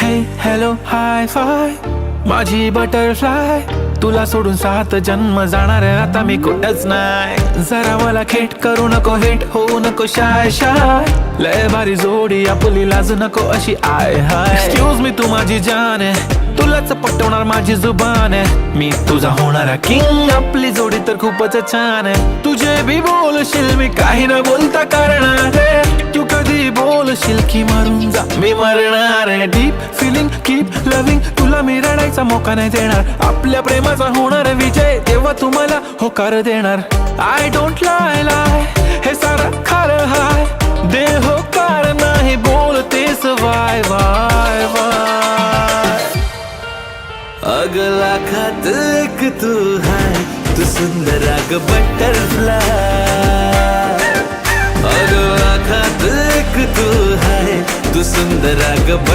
हे hello hi five माझी butterfly, तुला सोडून 7 जन्म जाणार आता मी कुठंच नाही. जरा मला खेट करू नको, हेट होऊ नको शाय शाय, लय भारी जोडी आपली लाज नको अशी आय हाय. एक्सक्यूज मी तू माझी जान आहे, तुलाच पटवणार माझी जुबान आहे, मी तुझा होणारा किंग, आपली जोडी तर खूपच छान आहे. तुझे भी बोलशील मी काही न बोलता करणार आहे, तू कधी बोलशील की मरून जा मी मरणार आहे. डीप फिलिंग कीप लविंग, तुला मी रडायचा मोका नाही देणार, आपल्या प्रेमाचा होणार विजय तेव्हा तुम्हाला होकार देणार. आय डोंट लाय लाय हे सारं खरं हाय, दे होकार नाही बोलतेस वाय वाय वाय. अगला खात एक तू है, तू सुंदर अग बटरफ्लाय. अगला खात एक तू है, तू सुंदर अग